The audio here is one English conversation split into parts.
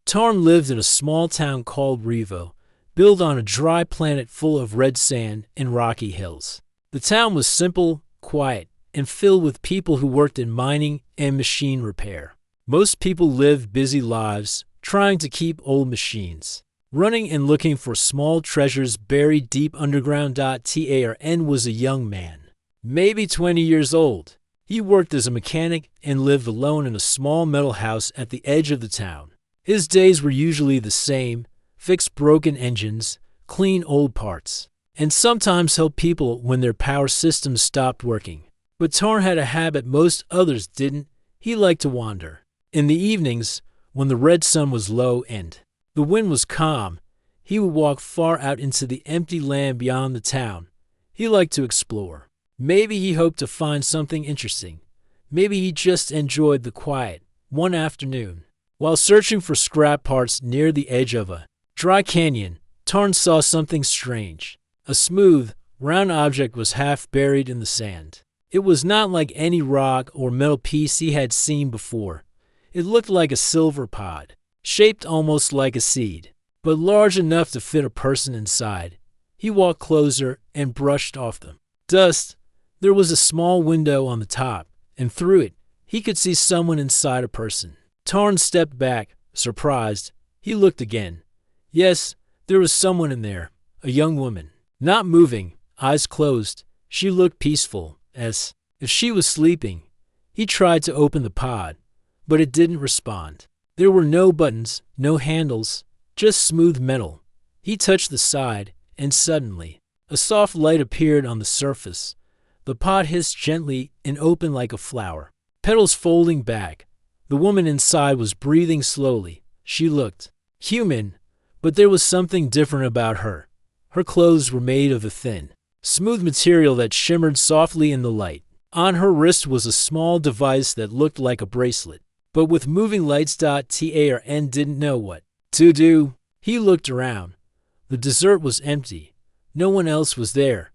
Tarn lived in a small town called Revo, built on a dry planet full of red sand and rocky hills. The town was simple, quiet, and filled with people who worked in mining and machine repair. Most people lived busy lives, trying to keep old machines running and looking for small treasures buried deep underground. Tarn was a young man, maybe 20 years old. He worked as a mechanic and lived alone in a small metal house at the edge of the town. His days were usually the same: fix broken engines, clean old parts, and sometimes help people when their power systems stopped working. But Tarn had a habit most others didn't. He liked to wander. In the evenings, when the red sun was low and the wind was calm, he would walk far out into the empty land beyond the town. He liked to explore. Maybe he hoped to find something interesting. Maybe he just enjoyed the quiet. One afternoon, while searching for scrap parts near the edge of a dry canyon, Tarn saw something strange. A smooth, round object was half buried in the sand. It was not like any rock or metal piece he had seen before. It looked like a silver pod, shaped almost like a seed, but large enough to fit a person inside. He walked closer and brushed off the dust. There was a small window on the top, and through it, he could see someone inside a person. Tarn stepped back, surprised. He looked again. Yes, there was someone in there, a young woman. Not moving, eyes closed. She looked peaceful, as if she was sleeping. He tried to open the pod, but it didn't respond. There were no buttons, no handles, just smooth metal. He touched the side, and suddenly, a soft light appeared on the surface. The pod hissed gently and opened like a flower, petals folding back. The woman inside was breathing slowly. She looked human, but there was something different about her. Her clothes were made of a thin, smooth material that shimmered softly in the light. On her wrist was a small device that looked like a bracelet, but with moving lights. Tarn didn't know what to do. He looked around. The desert was empty. No one else was there.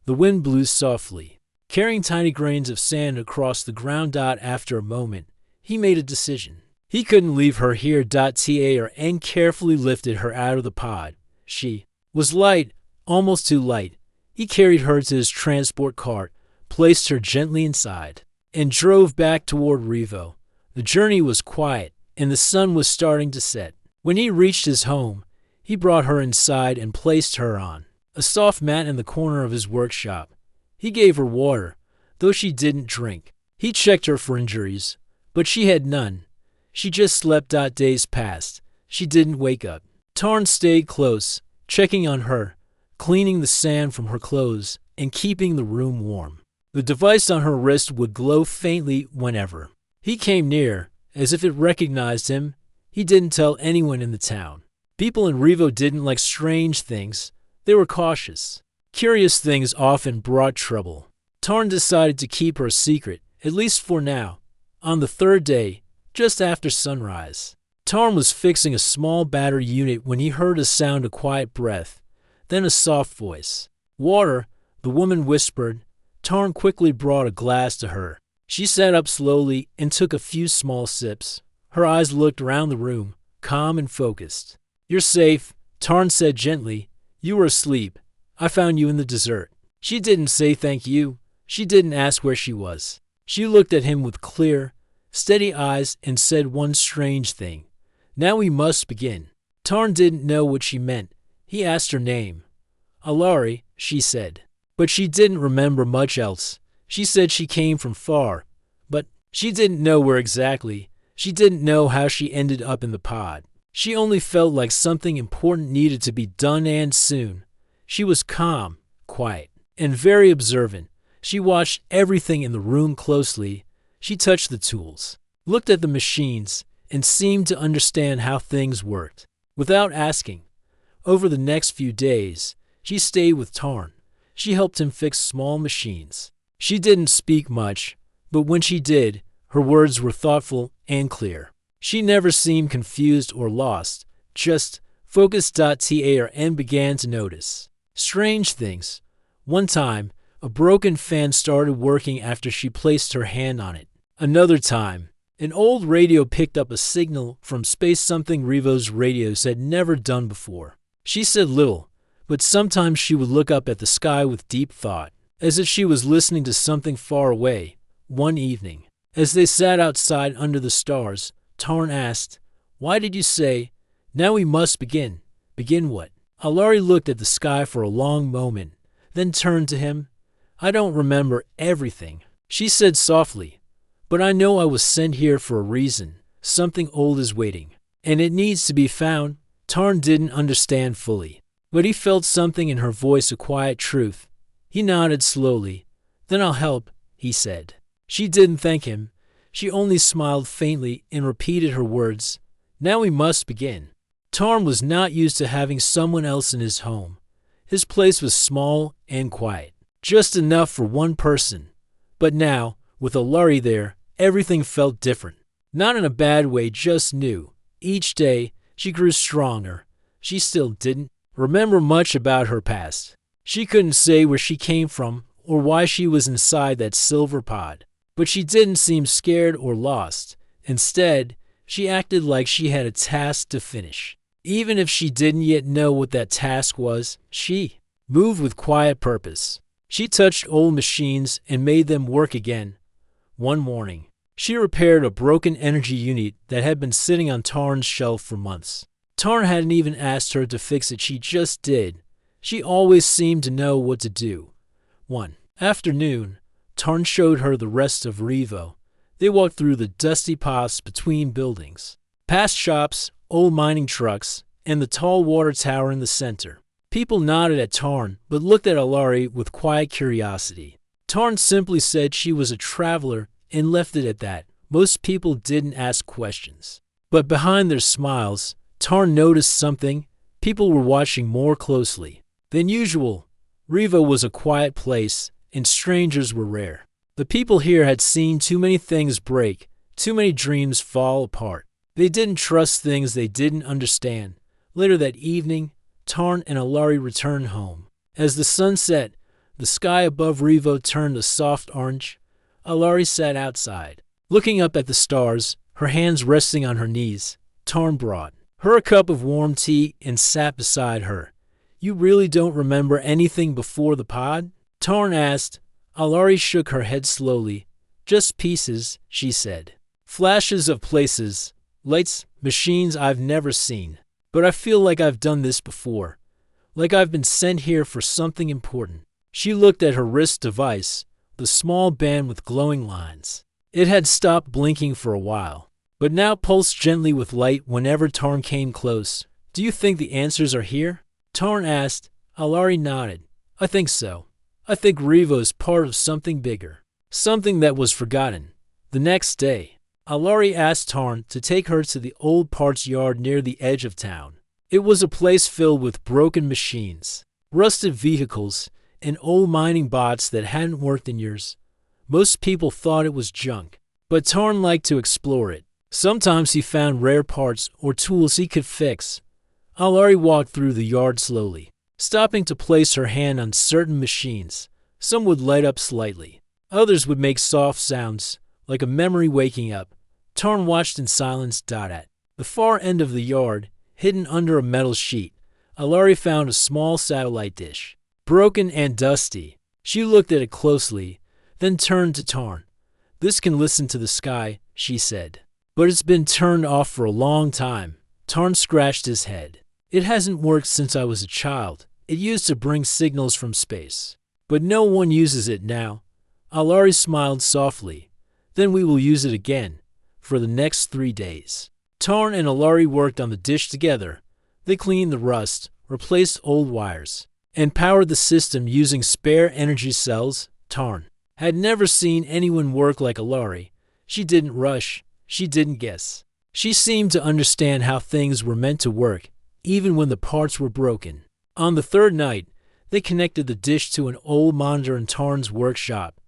The wind blew softly, carrying tiny grains of sand across the ground. After a moment, he made a decision. He couldn't leave her here. Tarn carefully lifted her out of the pod. She was light, almost too light. He carried her to his transport cart, placed her gently inside, and drove back toward Revo. The journey was quiet, and the sun was starting to set. When he reached his home, he brought her inside and placed her on a soft mat in the corner of his workshop. He gave her water, though she didn't drink. He checked her for injuries, but she had none. She just slept. Days passed. She didn't wake up. Tarn stayed close, checking on her, cleaning the sand from her clothes, and keeping the room warm. The device on her wrist would glow faintly whenever he came near, as if it recognized him. He didn't tell anyone in the town. People in Revo didn't like strange things. They were cautious. Curious things often brought trouble. Tarn decided to keep her a secret, at least for now. On the third day, just after sunrise, Tarn was fixing a small battery unit when he heard a sound of quiet breath, then a soft voice. "Water," the woman whispered. Tarn quickly brought a glass to her. She sat up slowly and took a few small sips. Her eyes looked around the room, calm and focused. "You're safe," Tarn said gently. "You were asleep. I found you in the desert." She didn't say thank you. She didn't ask where she was. She looked at him with clear, steady eyes and said one strange thing. "Now we must begin." Tarn didn't know what she meant. He asked her name. "Alari," she said. But she didn't remember much else. She said she came from far, but she didn't know where exactly. She didn't know how she ended up in the pod. She only felt like something important needed to be done, and soon. She was calm, quiet, and very observant. She watched everything in the room closely. She touched the tools, looked at the machines, and seemed to understand how things worked. Without asking, over the next few days, she stayed with Tarn. She helped him fix small machines. She didn't speak much, but when she did, her words were thoughtful and clear. She never seemed confused or lost, just focused. Tarn began to notice strange things. One time, a broken fan started working after she placed her hand on it. Another time, An old radio picked up a signal from space, something Revo's radios had never done before. She said little, but sometimes she would look up at the sky with deep thought, as if she was listening to something far away. One evening, as they sat outside under the stars, Tarn asked, "Why did you say, 'Now we must begin'? Begin what?" Alari looked at the sky for a long moment, then turned to him. "I don't remember everything," she said softly, "but I know I was sent here for a reason. Something old is waiting, and it needs to be found." Tarn didn't understand fully, but he felt something in her voice, a quiet truth. He nodded slowly. "Then I'll help," he said. She didn't thank him. She only smiled faintly and repeated her words. "Now we must begin." Tarn was not used to having someone else in his home. His place was small and quiet, just enough for one person. But now, with Alari there, everything felt different. Not in a bad way, just new. Each day, she grew stronger. She still didn't remember much about her past. She couldn't say where she came from or why she was inside that silver pod. But she didn't seem scared or lost. Instead, she acted like she had a task to finish. Even if she didn't yet know what that task was, she moved with quiet purpose. She touched old machines and made them work again. One morning, she repaired a broken energy unit that had been sitting on Tarn's shelf for months. Tarn hadn't even asked her to fix it, she just did. She always seemed to know what to do. One afternoon, Tarn showed her the rest of Revo. They walked through the dusty paths between buildings, past shops, old mining trucks, and the tall water tower in the center. People nodded at Tarn, but looked at Alari with quiet curiosity. Tarn simply said she was a traveler and left it at that. Most people didn't ask questions. But behind their smiles, Tarn noticed something. People were watching more closely than usual. Revo was a quiet place, and strangers were rare. The people here had seen too many things break, too many dreams fall apart. They didn't trust things they didn't understand. Later that evening, Tarn and Alari returned home. As the sun set, the sky above Revo turned a soft orange. Alari sat outside, looking up at the stars, her hands resting on her knees. Tarn brought her a cup of warm tea and sat beside her. "You really don't remember anything before the pod?" Tarn asked. Alari shook her head slowly. "Just pieces," she said. "Flashes of places, lights, machines I've never seen. But I feel like I've done this before. Like I've been sent here for something important." She looked at her wrist device, the small band with glowing lines. It had stopped blinking for a while, but now pulsed gently with light whenever Tarn came close. "Do you think the answers are here?" Tarn asked. Alari nodded. "I think so. I think Revo is part of something bigger, something that was forgotten." The next day, Alari asked Tarn to take her to the old parts yard near the edge of town. It was a place filled with broken machines, rusted vehicles, and old mining bots that hadn't worked in years. Most people thought it was junk, but Tarn liked to explore it. Sometimes he found rare parts or tools he could fix. Alari walked through the yard slowly, stopping to place her hand on certain machines. Some would light up slightly. Others would make soft sounds, like a memory waking up. Tarn watched in silence. At the far end of the yard, hidden under a metal sheet, Alari found a small satellite dish, broken and dusty. She looked at it closely, then turned to Tarn. "This can listen to the sky," she said. "But it's been turned off for a long time." Tarn scratched his head. "It hasn't worked since I was a child. It used to bring signals from space, but no one uses it now." Alari smiled softly. "Then we will use it again, for the next 3 days." Tarn and Alari worked on the dish together. They cleaned the rust, replaced old wires, and powered the system using spare energy cells. Tarn had never seen anyone work like Alari. She didn't rush. She didn't guess. She seemed to understand how things were meant to work, even when the parts were broken. On the third night, they connected the dish to an old monitor in Tarn's workshop.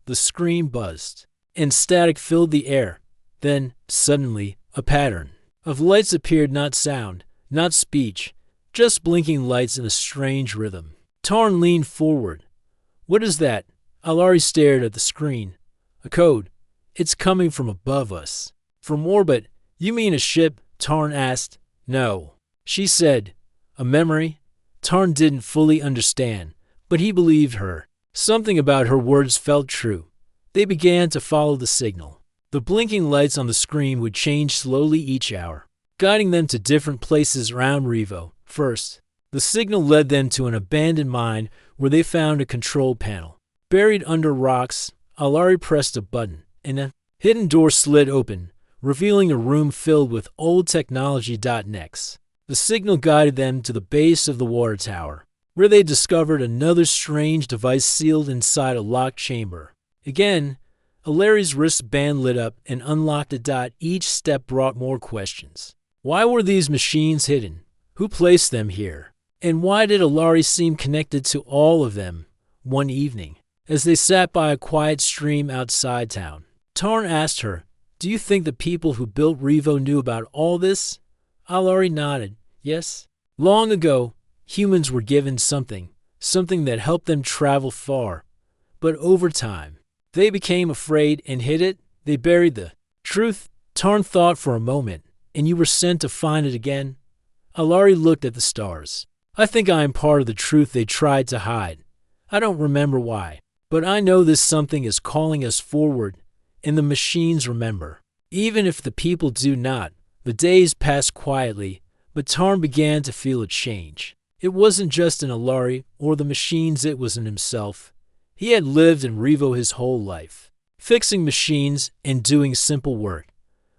The screen buzzed, and static filled the air. Then, suddenly, a pattern of lights appeared, not sound, not speech, just blinking lights in a strange rhythm. Tarn leaned forward. "What is that?" Alari stared at the screen. "A code. It's coming from above us." For more, but you mean a ship? Tarn asked. No. She said, a memory? Tarn didn't fully understand, but he believed her. Something about her words felt true. They began to follow the signal. The blinking lights on the screen would change slowly each hour, guiding them to different places around Revo. First, the signal led them to an abandoned mine where they found a control panel. Buried under rocks, Alari pressed a button, and a hidden door slid open, revealing a room filled with old technology. Next, the signal guided them to the base of the water tower, where they discovered another strange device sealed inside a locked chamber. Again, Alari's wristband lit up and unlocked a. Each step brought more questions. Why were these machines hidden? Who placed them here? And why did Alari seem connected to all of them? One evening, as they sat by a quiet stream outside town, Tarn asked her, do you think the people who built Revo knew about all this? Alari nodded. Yes. Long ago, humans were given something that helped them travel far. But over time, they became afraid and hid it. They buried the truth. Tarn thought for a moment. And you were sent to find it again? Alari looked at the stars. I think I am part of the truth they tried to hide. I don't remember why, but I know this something is calling us forward, and the machines remember. Even if the people do not, the days passed quietly, but Tarn began to feel a change. It wasn't just in Alari or the machines, it was in himself. He had lived in Revo his whole life, fixing machines and doing simple work.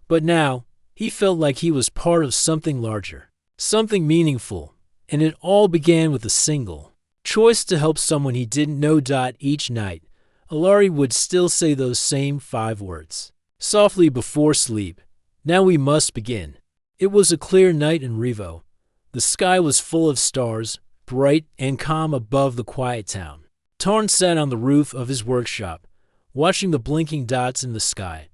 But now, he felt like he was part of something larger, something meaningful, and it all began with a single choice to help someone he didn't know. Each night, Alari would still say those same 5 words, softly before sleep. Now we must begin. It was a clear night in Revo. The sky was full of stars, bright and calm above the quiet town. Tarn sat on the roof of his workshop, watching the blinking dots in the sky.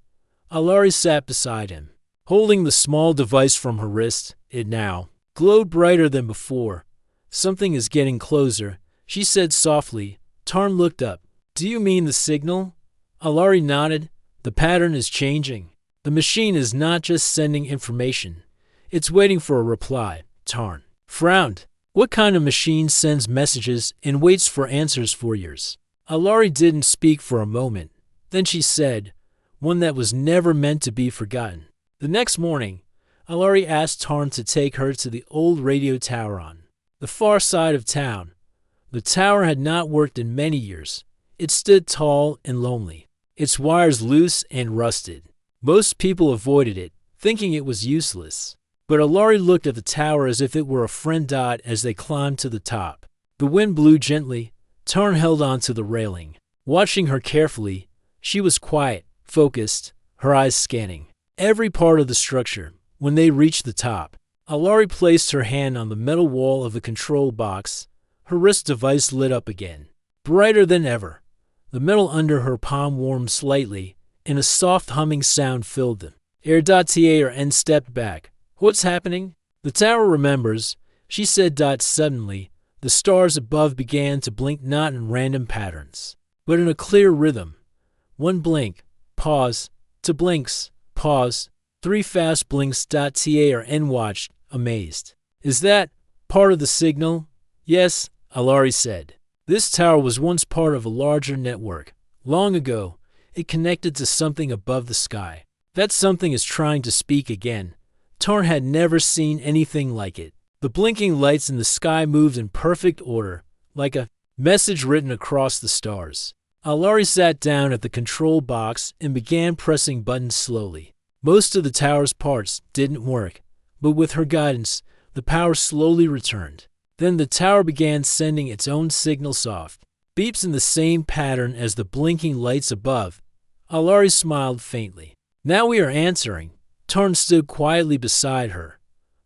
Alari sat beside him, holding the small device from her wrist. It now glowed brighter than before. Something is getting closer, she said softly. Tarn looked up. Do you mean the signal? Alari nodded. The pattern is changing. The machine is not just sending information. It's waiting for a reply. Tarn frowned. What kind of machine sends messages and waits for answers for years? Alari didn't speak for a moment. Then she said, one that was never meant to be forgotten. The next morning, Alari asked Tarn to take her to the old radio tower on the far side of town. The tower had not worked in many years. It stood tall and lonely, its wires loose and rusted. Most people avoided it, thinking it was useless. But Alari looked at the tower as if it were a friend. As they climbed to the top, the wind blew gently. Tarn held on to the railing, watching her carefully. She was quiet, focused, her eyes scanning every part of the structure. When they reached the top, Alari placed her hand on the metal wall of the control box. Her wrist device lit up again, brighter than ever. The metal under her palm warmed slightly, and a soft humming sound filled them. Tarn stepped back. What's happening? The tower remembers, she said. Suddenly, the stars above began to blink, not in random patterns, but in a clear rhythm. One blink, pause, 2 blinks, pause, 3 fast blinks. Tarn watched, amazed. Is that part of the signal? Yes, Alari said. This tower was once part of a larger network. Long ago, it connected to something above the sky. That something is trying to speak again. Tarn had never seen anything like it. The blinking lights in the sky moved in perfect order, like a message written across the stars. Alari sat down at the control box and began pressing buttons slowly. Most of the tower's parts didn't work, but with her guidance, the power slowly returned. Then the tower began sending its own signal, soft beeps in the same pattern as the blinking lights above. Alari smiled faintly. Now we are answering. Tarn stood quietly beside her.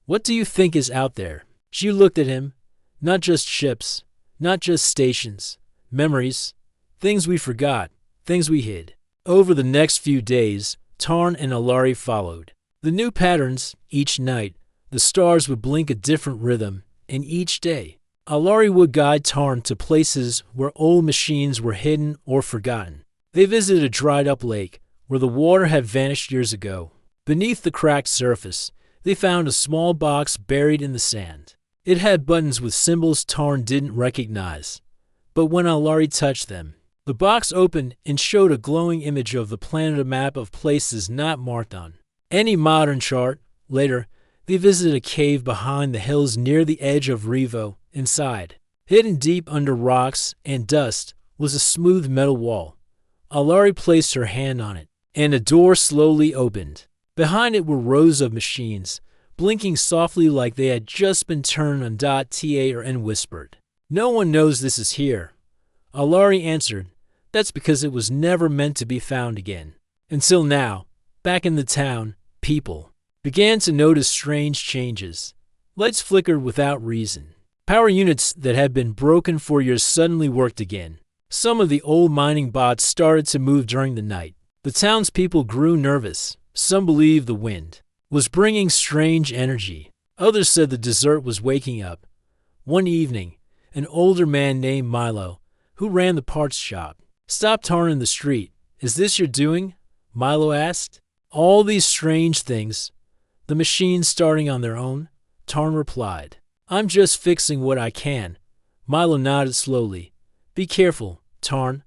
What do you think is out there? She looked at him. Not just ships, not just stations, memories, things we forgot, things we hid. Over the next few days, Tarn and Alari followed the new patterns. Each night, the stars would blink a different rhythm, and each day, Alari would guide Tarn to places where old machines were hidden or forgotten. They visited a dried-up lake where the water had vanished years ago. Beneath the cracked surface, they found a small box buried in the sand. It had buttons with symbols Tarn didn't recognize, but when Alari touched them, the box opened and showed a glowing image of the planet, a map of places not marked on any modern chart. Later, they visited a cave behind the hills near the edge of Revo. Inside, hidden deep under rocks and dust, was a smooth metal wall. Alari placed her hand on it, and a door slowly opened. Behind it were rows of machines, blinking softly like they had just been turned on. Ta or N whispered, "No one knows this is here." Alari answered, "That's because it was never meant to be found again." Until now, back in the town, people began to notice strange changes. Lights flickered without reason. Power units that had been broken for years suddenly worked again. Some of the old mining bots started to move during the night. The townspeople grew nervous. Some believed the wind was bringing strange energy. Others said the desert was waking up. One evening, an older man named Milo, who ran the parts shop, stopped Tarn in the street. "Is this your doing?" Milo asked. "All these strange things. The machines starting on their own," Tarn replied. "I'm just fixing what I can." Milo nodded slowly. "Be careful, Tarn.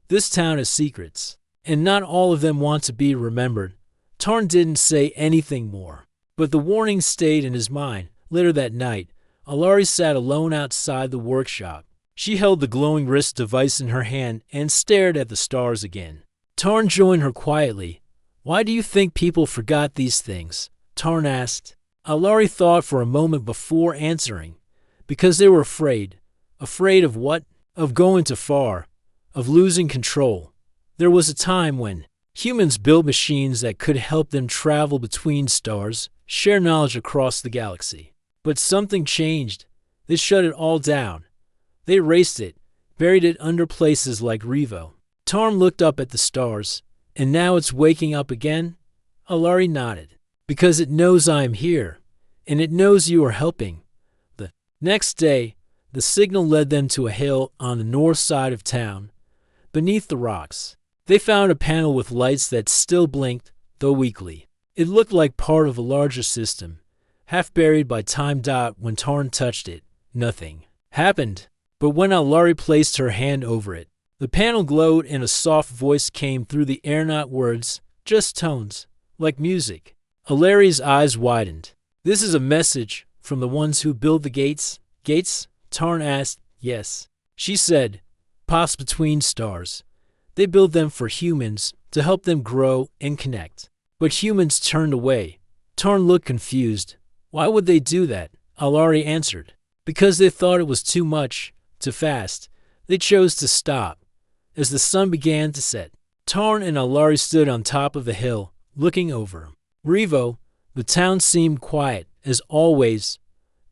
This town has secrets, and not all of them want to be remembered." Tarn didn't say anything more, but the warning stayed in his mind. Later that night, Alari sat alone outside the workshop. She held the glowing wrist device in her hand and stared at the stars again. Tarn joined her quietly. "Why do you think people forgot these things?" Tarn asked. Alari thought for a moment before answering. "Because they were afraid." "Afraid of what?" "Of going too far. Of losing control. There was a time when humans built machines that could help them travel between stars, share knowledge across the galaxy. But something changed. They shut it all down. They erased it, buried it under places like Revo." Tarn looked up at the stars. "And now it's waking up again?" Alari nodded. "Because it knows I am here, and it knows you are helping." The next day, the signal led them to a hill on the north side of town. Beneath the rocks, they found a panel with lights that still blinked, though weakly. It looked like part of a larger system, half buried by time. When Tarn touched it, nothing happened. But when Alari placed her hand over it, the panel glowed and a soft voice came through the air. Not words, just tones, like music. Alari's eyes widened. "This is a message from the ones who build the gates?" "Gates?" Tarn asked. "Yes." She said, "Paths between stars. They build them for humans to help them grow and connect." But humans turned away. Tarn looked confused. "Why would they do that?" Alari answered. "Because they thought it was too much, too fast. They chose to stop." As the sun began to set, Tarn and Alari stood on top of the hill, looking over Revo. The town seemed quiet, as always,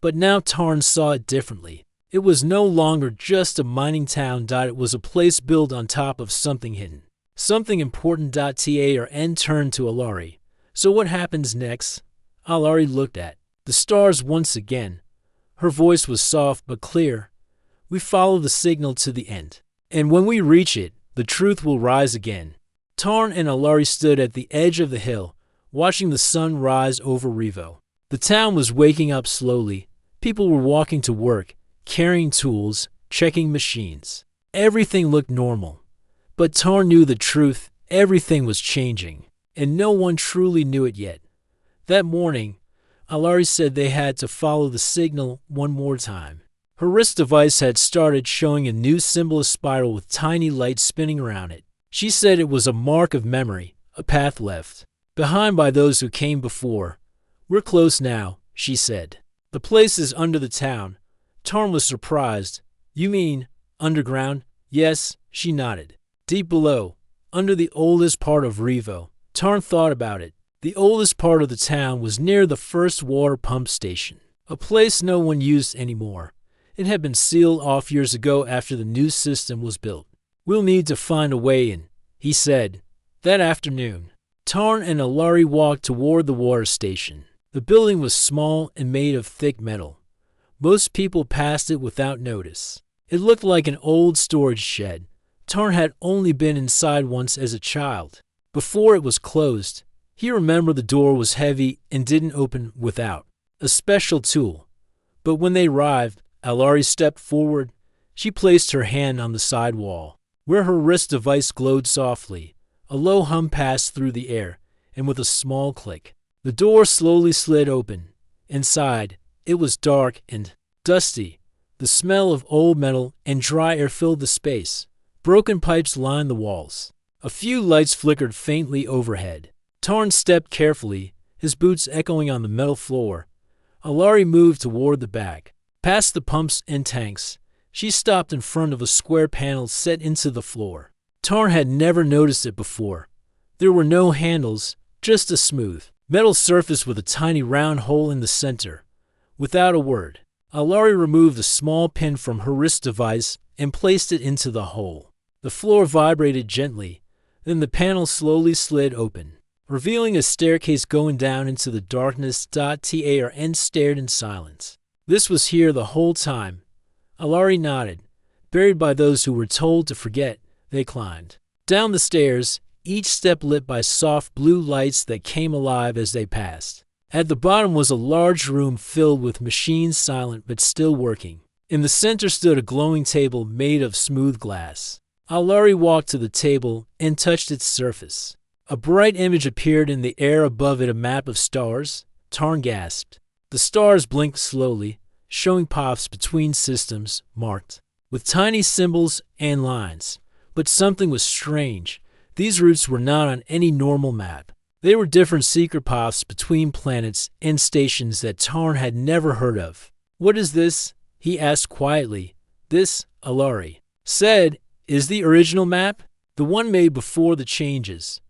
but now Tarn saw it differently. It was no longer just a mining town. It was a place built on top of something hidden, something important. Ta or N turned to Alari. "So what happens next?" Alari looked at the stars once again. Her voice was soft but clear. "We follow the signal to the end, and when we reach it, the truth will rise again." Tarn and Alari stood at the edge of the hill, watching the sun rise over Revo. The town was waking up slowly. People were walking to work, carrying tools, checking machines. Everything looked normal. But Tarn knew the truth. Everything was changing, and no one truly knew it yet. That morning, Alari said they had to follow the signal one more time. Her wrist device had started showing a new symbol, a spiral with tiny lights spinning around it. She said it was a mark of memory, a path left behind by those who came before. "We're close now," she said. "The place is under the town." Tarn was surprised. "You mean underground?" "Yes," she nodded. "Deep below, under the oldest part of Revo." Tarn thought about it. The oldest part of the town was near the first water pump station, a place no one used anymore. It had been sealed off years ago after the new system was built. "We'll need to find a way in," he said. That afternoon, Tarn and Alari walked toward the water station. The building was small and made of thick metal. Most people passed it without notice. It looked like an old storage shed. Tarn had only been inside once as a child. Before it was closed, He remembered the door was heavy and didn't open without a special tool. But when they arrived, Alari stepped forward. She placed her hand on the side wall, where her wrist device glowed softly. A low hum passed through the air, and with a small click, the door slowly slid open. Inside, it was dark and dusty. The smell of old metal and dry air filled the space. Broken pipes lined the walls. A few lights flickered faintly overhead. Tarn stepped carefully, his boots echoing on the metal floor. Alari moved toward the back. Past the pumps and tanks, she stopped in front of a square panel set into the floor. Tarn had never noticed it before. There were no handles, just a smooth metal surface with a tiny round hole in the center. Without a word, Alari removed a small pin from her wrist device and placed it into the hole. The floor vibrated gently, then the panel slowly slid open, revealing a staircase going down into the darkness. Tarn stared in silence. This was here the whole time. Alari nodded. Buried by those who were told to forget, they climbed down the stairs, each step lit by soft blue lights that came alive as they passed. At the bottom was a large room filled with machines, silent but still working. In the center stood a glowing table made of smooth glass. Alari walked to the table and touched its surface. A bright image appeared in the air above it, a map of stars. Tarn gasped. The stars blinked slowly, showing paths between systems marked with tiny symbols and lines. But something was strange. These routes were not on any normal map. They were different secret paths between planets and stations that Tarn had never heard of. "What is this?" he asked quietly. "This," Alari said, "is the original map, the one made before the changes."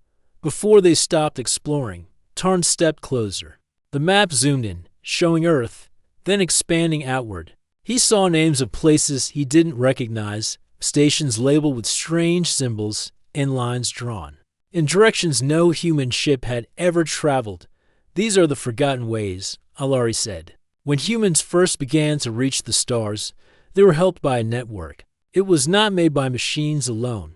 Before they stopped exploring, Tarn stepped closer. The map zoomed in, showing Earth, then expanding outward. He saw names of places he didn't recognize, stations labeled with strange symbols and lines drawn in directions no human ship had ever traveled. "These are the forgotten ways," Alari said. "When humans first began to reach the stars, they were helped by a network. It was not made by machines alone.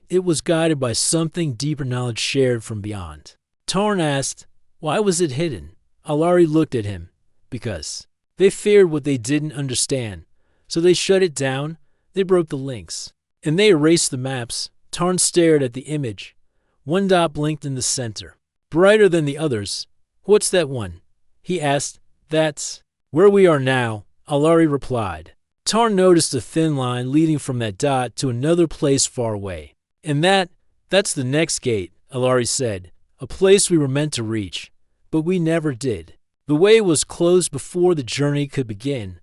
It was guided by something deeper, knowledge shared from beyond." Tarn asked, "Why was it hidden?" Alari looked at him. "Because they feared what they didn't understand. So they shut it down. They broke the links. And they erased the maps." Tarn stared at the image. One dot blinked in the center, brighter than the others. "What's that one?" he asked. "That's where we are now," Alari replied. Tarn noticed a thin line leading from that dot to another place far away. "And that's the next gate," Alari said. "A place we were meant to reach, but we never did." The way was closed before the journey could begin.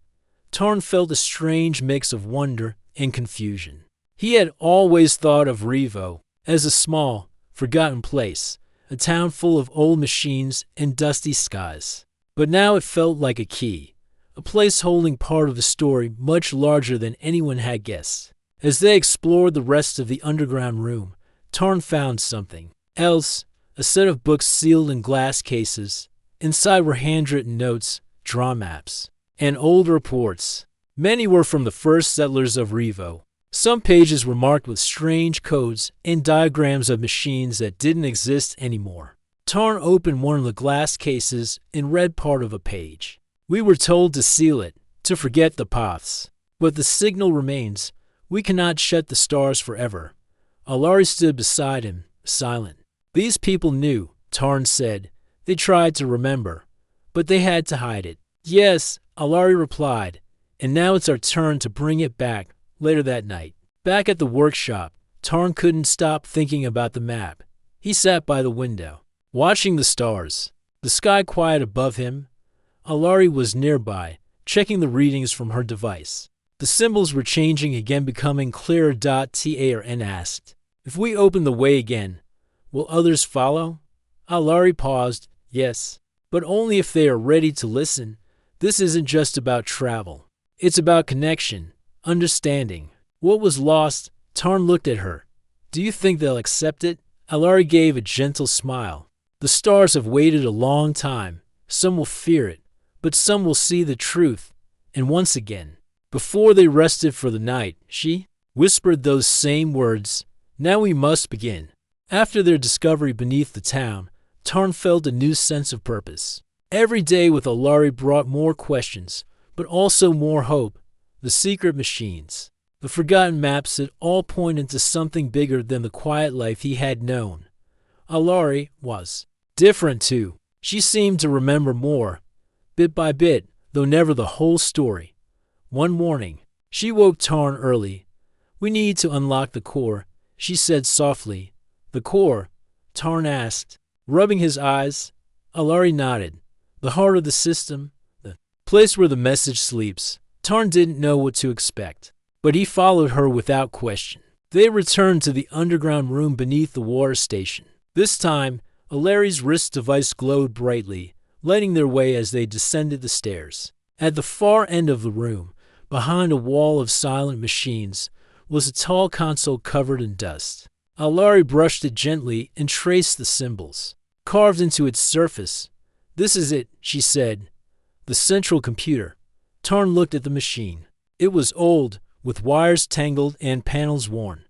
Tarn felt a strange mix of wonder and confusion. He had always thought of Revo as a small, forgotten place, a town full of old machines and dusty skies. But now it felt like a key, a place holding part of a story much larger than anyone had guessed. As they explored the rest of the underground room, Tarn found something else, a set of books sealed in glass cases. Inside were handwritten notes, draw maps, and old reports. Many were from the first settlers of Revo. Some pages were marked with strange codes and diagrams of machines that didn't exist anymore. Tarn opened one of the glass cases and read part of a page. "We were told to seal it, to forget the paths. But the signal remains. We cannot shut the stars forever." Alari stood beside him, silent. "These people knew," Tarn said. "They tried to remember, but they had to hide it." "Yes," Alari replied, "and now it's our turn to bring it back." Later that night, back at the workshop, Tarn couldn't stop thinking about the map. He sat by the window, watching the stars, the sky quiet above him. Alari was nearby, checking the readings from her device. The symbols were changing again, becoming clearer. Tarn asked, "If we open the way again, will others follow?" Alari paused. "Yes, but only if they are ready to listen. This isn't just about travel. It's about connection, understanding." What was lost? Tarn looked at her. "Do you think they'll accept it?" Alari gave a gentle smile. "The stars have waited a long time. Some will fear it, but some will see the truth." And once again, before they rested for the night, she whispered those same words. "Now we must begin." After their discovery beneath the town, Tarn felt a new sense of purpose. Every day with Alari brought more questions, but also more hope. The secret machines, the forgotten maps that all pointed to something bigger than the quiet life he had known. Alari was different too. She seemed to remember more, bit by bit, though never the whole story. One morning, she woke Tarn early. "We need to unlock the core," she said softly. "The core?" Tarn asked, rubbing his eyes. Alari nodded. "The heart of the system, the place where the message sleeps." Tarn didn't know what to expect, but he followed her without question. They returned to the underground room beneath the water station. This time, Alari's wrist device glowed brightly, lighting their way as they descended the stairs. At the far end of the room, behind a wall of silent machines, was a tall console covered in dust. Alari brushed it gently and traced the symbols carved into its surface. "This is it," she said. "The central computer." Tarn looked at the machine. It was old, with wires tangled and panels worn.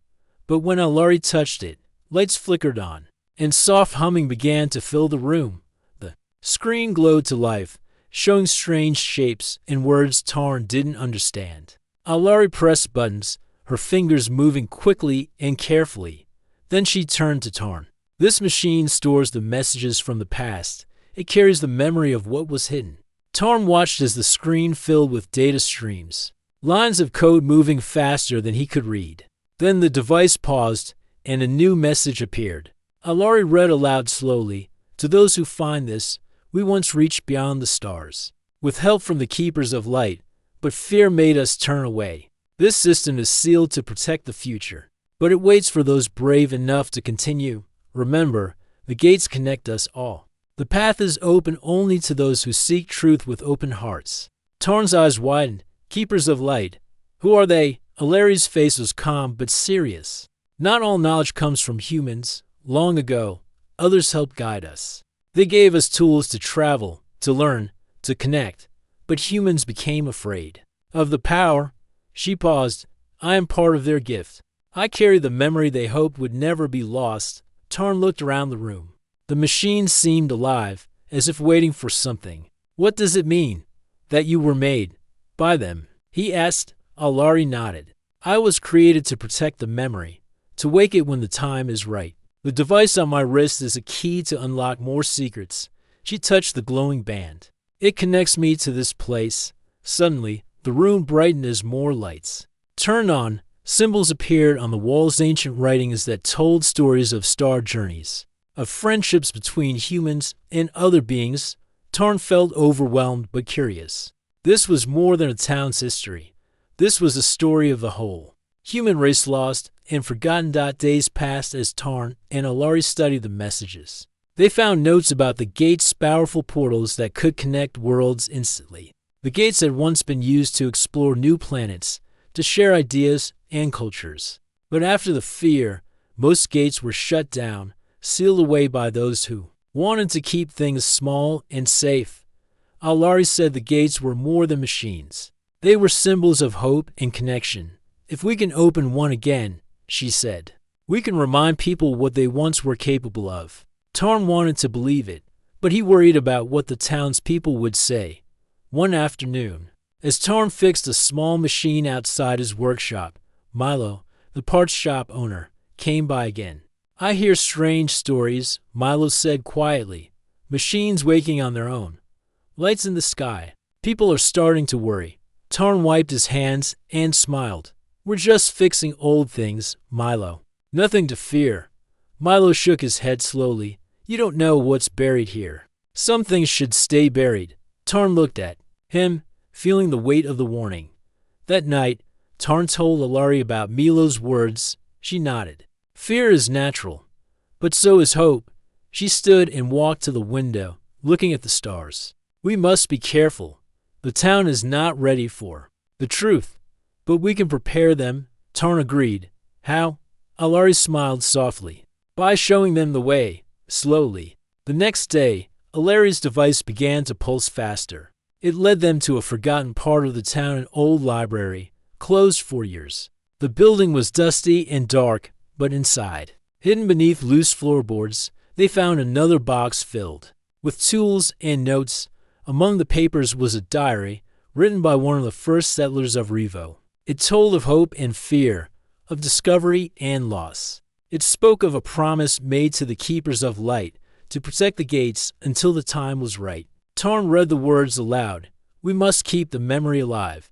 But when Alari touched it, lights flickered on, and soft humming began to fill the room. The screen glowed to life, showing strange shapes and words Tarn didn't understand. Alari pressed buttons, her fingers moving quickly and carefully. Then she turned to Tarn. "This machine stores the messages from the past. It carries the memory of what was hidden." Tarn watched as the screen filled with data streams, lines of code moving faster than he could read. Then the device paused, and a new message appeared. Alari read aloud slowly. "To those who find this, we once reached beyond the stars, with help from the Keepers of Light, but fear made us turn away. This system is sealed to protect the future, but it waits for those brave enough to continue. Remember, the gates connect us all. The path is open only to those who seek truth with open hearts." Tarn's eyes widened. "Keepers of Light. Who are they?" Alari's face was calm but serious. "Not all knowledge comes from humans. Long ago, others helped guide us. They gave us tools to travel, to learn, to connect. But humans became afraid of the power." She paused. "I am part of their gift. I carry the memory they hoped would never be lost." Tarn looked around the room. The machine seemed alive, as if waiting for something. "What does it mean, that you were made by them?" he asked. Alari nodded. "I was created to protect the memory, to wake it when the time is right. The device on my wrist is a key to unlock more secrets." She touched the glowing band. "It connects me to this place." Suddenly, the room brightened as more lights turned on. Symbols appeared on the walls, ancient writings that told stories of star journeys, of friendships between humans and other beings. Tarn felt overwhelmed but curious. This was more than a town's history. This was a story of the whole human race, lost and forgotten. Days passed as Tarn and Alari studied the messages. They found notes about the gates, powerful portals that could connect worlds instantly. The gates had once been used to explore new planets, to share ideas and cultures. But after the fear, most gates were shut down, sealed away by those who wanted to keep things small and safe. Alari said the gates were more than machines. They were symbols of hope and connection. "If we can open one again," she said, "we can remind people what they once were capable of." Tarn wanted to believe it, but he worried about what the townspeople would say. One afternoon, as Tarn fixed a small machine outside his workshop, Milo, the parts shop owner, came by again. "I hear strange stories," Milo said quietly. "Machines waking on their own. Lights in the sky. People are starting to worry." Tarn wiped his hands and smiled. "We're just fixing old things, Milo. Nothing to fear." Milo shook his head slowly. "You don't know what's buried here. Some things should stay buried." Tarn looked at him, feeling the weight of the warning. That night, Tarn told Alari about Milo's words. She nodded. "Fear is natural, but so is hope." She stood and walked to the window, looking at the stars. "We must be careful. The town is not ready for the truth, but we can prepare them." Tarn agreed. "How?" Alari smiled softly. "By showing them the way, slowly." The next day, Alari's device began to pulse faster. It led them to a forgotten part of the town, an old library, closed for years. The building was dusty and dark, but inside, hidden beneath loose floorboards, They found another box filled with tools and notes. Among the papers was a diary written by one of the first settlers of Revo. It told of hope and fear, of discovery and loss. It spoke of a promise made to the keepers of light to protect the gates until the time was right. Tarn read the words aloud. We must keep the memory alive.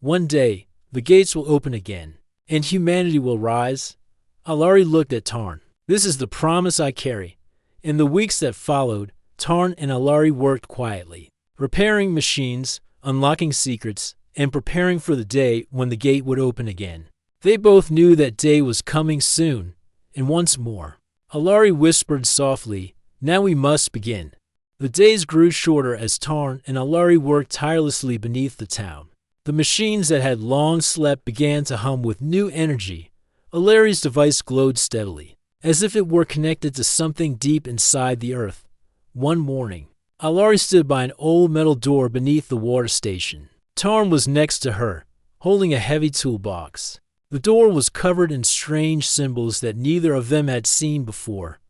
One day, the gates will open again, and humanity will rise. Alari looked at Tarn. This is the promise I carry. In the weeks that followed, Tarn and Alari worked quietly, repairing machines, unlocking secrets, and preparing for the day when the gate would open again. They both knew that day was coming soon, and once more. Alari whispered softly, now we must begin. The days grew shorter as Tarn and Alari worked tirelessly beneath the town. The machines that had long slept began to hum with new energy. Alari's device glowed steadily, as if it were connected to something deep inside the earth. One morning, Alari stood by an old metal door beneath the water station. Tarn was next to her, holding a heavy toolbox. The door was covered in strange symbols that neither of them had seen before.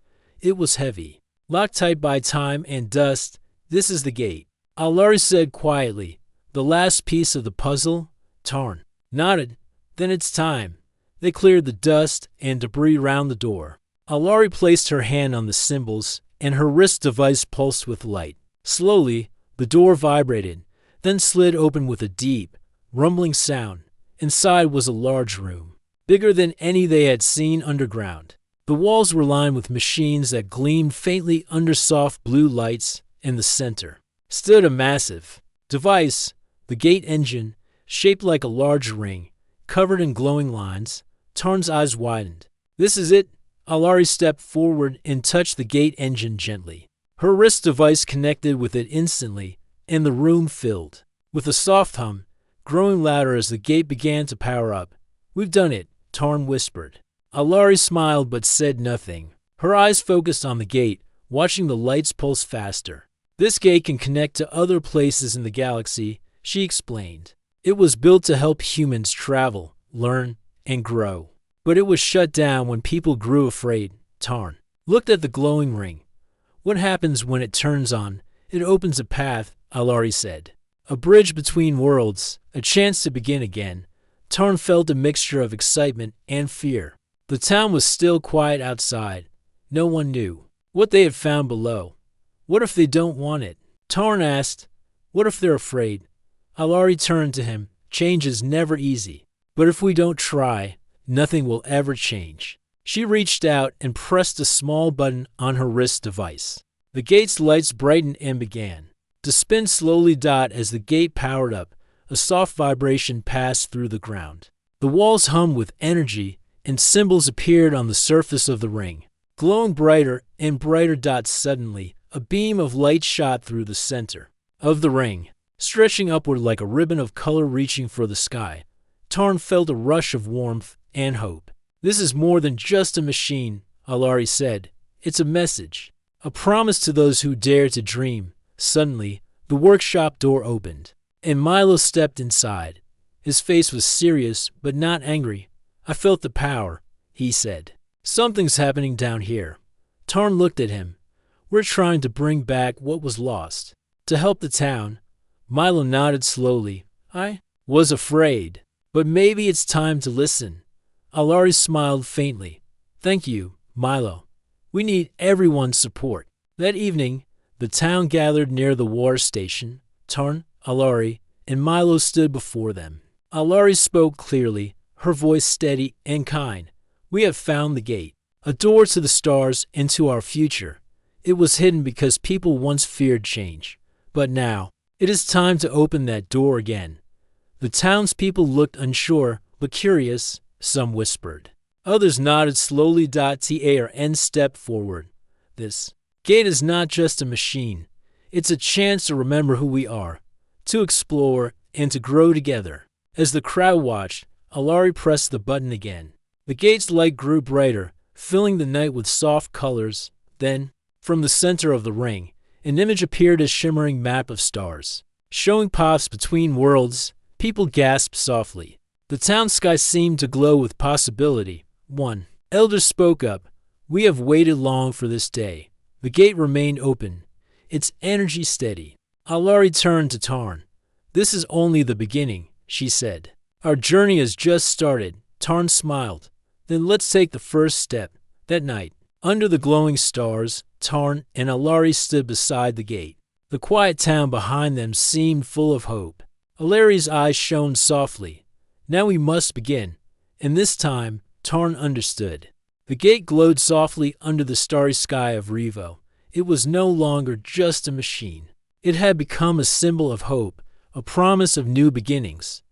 It was heavy, locked tight by time and dust. This is the gate, Alari said quietly. The last piece of the puzzle? Tarn nodded. Then it's time. They cleared the dust and debris round the door. Alari placed her hand on the symbols, and her wrist device pulsed with light. Slowly, the door vibrated, then slid open with a deep, rumbling sound. Inside was a large room, bigger than any they had seen underground. The walls were lined with machines that gleamed faintly under soft blue lights. In the center stood a massive device, the gate engine, shaped like a large ring, covered in glowing lines. Tarn's eyes widened. This is it. Alari stepped forward and touched the gate engine gently. Her wrist device connected with it instantly, and the room filled with a soft hum, growing louder as the gate began to power up. We've done it, Tarn whispered. Alari smiled but said nothing. Her eyes focused on the gate, watching the lights pulse faster. This gate can connect to other places in the galaxy, she explained. It was built to help humans travel, learn, and grow. But it was shut down when people grew afraid. Tarn looked at the glowing ring. What happens when it turns on? It opens a path, Alari said. A bridge between worlds, a chance to begin again. Tarn felt a mixture of excitement and fear. The town was still quiet outside. No one knew what they had found below. What if they don't want it? Tarn asked. What if they're afraid? Alari turned to him. Change is never easy. But if we don't try, nothing will ever change. She reached out and pressed a small button on her wrist device. The gate's lights brightened and began to spin slowly. As the gate powered up, a soft vibration passed through the ground. The walls hummed with energy, and symbols appeared on the surface of the ring, glowing brighter and brighter. Suddenly, a beam of light shot through the center of the ring, stretching upward like a ribbon of color reaching for the sky. Tarn felt a rush of warmth and hope. This is more than just a machine, Alari said. It's a message, a promise to those who dare to dream. Suddenly, the workshop door opened, and Milo stepped inside. His face was serious, but not angry. I felt the power, he said. Something's happening down here. Tarn looked at him. We're trying to bring back what was lost, to help the town. Milo nodded slowly. I was afraid, but maybe it's time to listen. Alari smiled faintly. Thank you, Milo. We need everyone's support. That evening, the town gathered near the water station. Tarn, Alari, and Milo stood before them. Alari spoke clearly, her voice steady and kind. We have found the gate, a door to the stars and to our future. It was hidden because people once feared change. But now, it is time to open that door again. The townspeople looked unsure, but curious. Some whispered. Others nodded slowly. Tarn stepped forward. This gate is not just a machine. It's a chance to remember who we are, to explore, and to grow together. As the crowd watched, Alari pressed the button again. The gate's light grew brighter, filling the night with soft colors. Then, from the center of the ring, an image appeared, a shimmering map of stars, showing paths between worlds. People gasped softly. The town sky seemed to glow with possibility. One elder spoke up. We have waited long for this day. The gate remained open, its energy steady. Alari turned to Tarn. "This is only the beginning," she said. "Our journey has just started." Tarn smiled. "Then let's take the first step." That night, under the glowing stars, Tarn and Alari stood beside the gate. The quiet town behind them seemed full of hope. Alari's eyes shone softly. "Now we must begin." And this time, Tarn understood. The gate glowed softly under the starry sky of Revo. It was no longer just a machine. It had become a symbol of hope, a promise of new beginnings.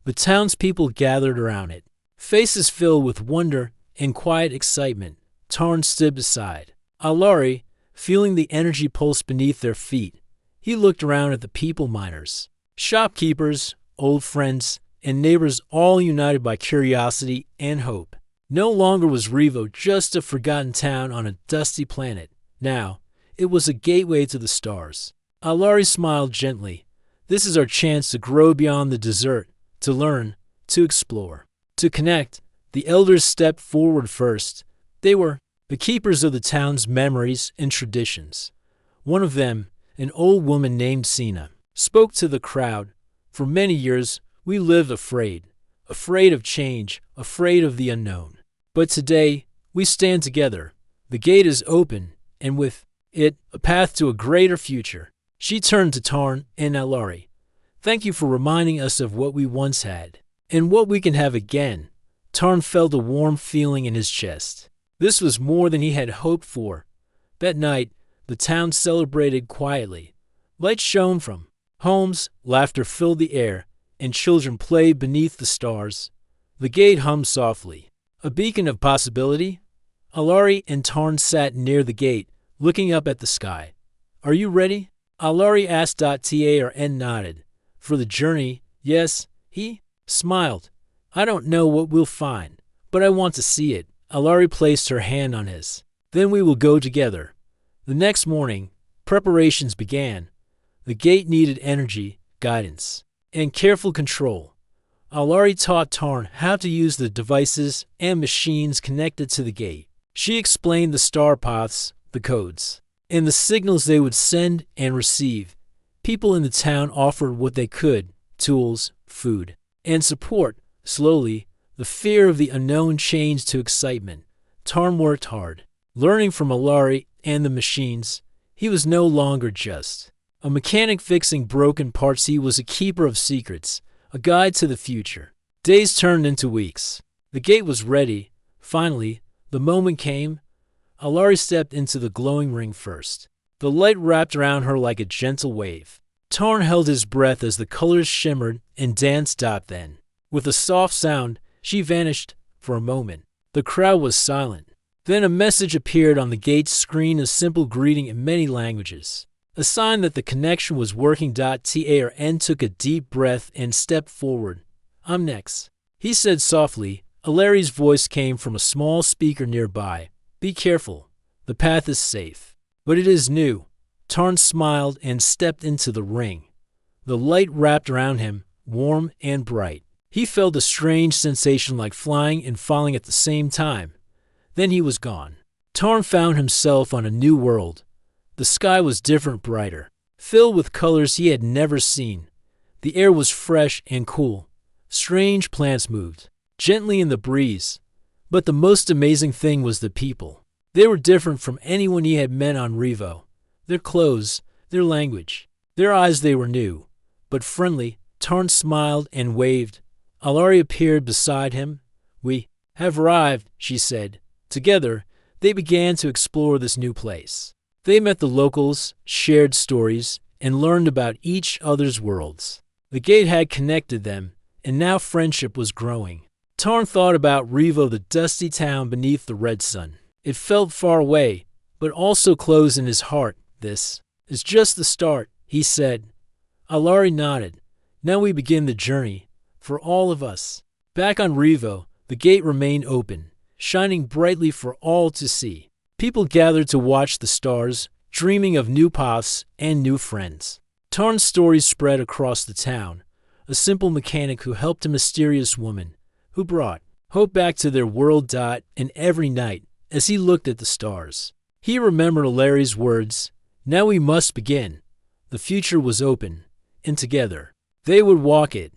The townspeople gathered around it, faces filled with wonder and quiet excitement. Tarn stood beside Alari, feeling the energy pulse beneath their feet. He looked around at the people miners, shopkeepers, old friends, and neighbors, all united by curiosity and hope. No longer was Revo just a forgotten town on a dusty planet. Now, it was a gateway to the stars. Alari smiled gently. "This is our chance to grow beyond the desert, to learn, to explore, to connect." The elders stepped forward first. They were the keepers of the town's memories and traditions. One of them, an old woman named Sina, spoke to the crowd. "For many years, we lived afraid of change, afraid of the unknown. But today, we stand together. The gate is open, and with it, a path to a greater future." She turned to Tarn and Alari. "Thank you for reminding us of what we once had, and what we can have again." Tarn felt a warm feeling in his chest. This was more than he had hoped for. That night, the town celebrated quietly. Lights shone from homes, laughter filled the air, and children played beneath the stars. The gate hummed softly, a beacon of possibility. Alari and Tarn sat near the gate, looking up at the sky. "Are you ready?" Alari asked. Tarn nodded. "For the journey, yes." He smiled. "I don't know what we'll find, but I want to see it." Alari placed her hand on his. "Then we will go together." The next morning, preparations began. The gate needed energy, guidance, and careful control. Alari taught Tarn how to use the devices and machines connected to the gate. She explained the star paths, the codes, and the signals they would send and receive. People in the town offered what they could: tools, food, and support. Slowly, the fear of the unknown changed to excitement. Tarn worked hard, learning from Alari and the machines. He was no longer just a mechanic fixing broken parts. He was a keeper of secrets, a guide to the future. Days turned into weeks. The gate was ready. Finally, the moment came. Alari stepped into the glowing ring first. The light wrapped around her like a gentle wave. Tarn held his breath as the colors shimmered and danced. Then, with a soft sound, she vanished for a moment. The crowd was silent. Then a message appeared on the gate's screen, a simple greeting in many languages, a sign that the connection was working. Tarn took a deep breath and stepped forward. "I'm next," he said softly. Alari's voice came from a small speaker nearby. "Be careful. The path is safe, but it is new." Tarn smiled and stepped into the ring. The light wrapped around him, warm and bright. He felt a strange sensation, like flying and falling at the same time. Then he was gone. Tarn found himself on a new world. The sky was different, brighter, filled with colors he had never seen. The air was fresh and cool. Strange plants moved gently in the breeze. But the most amazing thing was the people. They were different from anyone he had met on Revo. Their clothes, their language, their eyes, they were new, but friendly. Tarn smiled and waved. Alari appeared beside him. "We have arrived," she said. Together, they began to explore this new place. They met the locals, shared stories, and learned about each other's worlds. The gate had connected them, and now friendship was growing. Tarn thought about Revo, the dusty town beneath the red sun. It felt far away, but also close in his heart. "This is just the start," he said. Alari nodded. "Now we begin the journey, for all of us." Back on Revo, the gate remained open, shining brightly for all to see. People gathered to watch the stars, dreaming of new paths and new friends. Tarn's stories spread across the town. A simple mechanic who helped a mysterious woman, who brought hope back to their world. And every night, as he looked at the stars, He remembered Larry's words. Now we must begin. The future was open, and together they would walk it.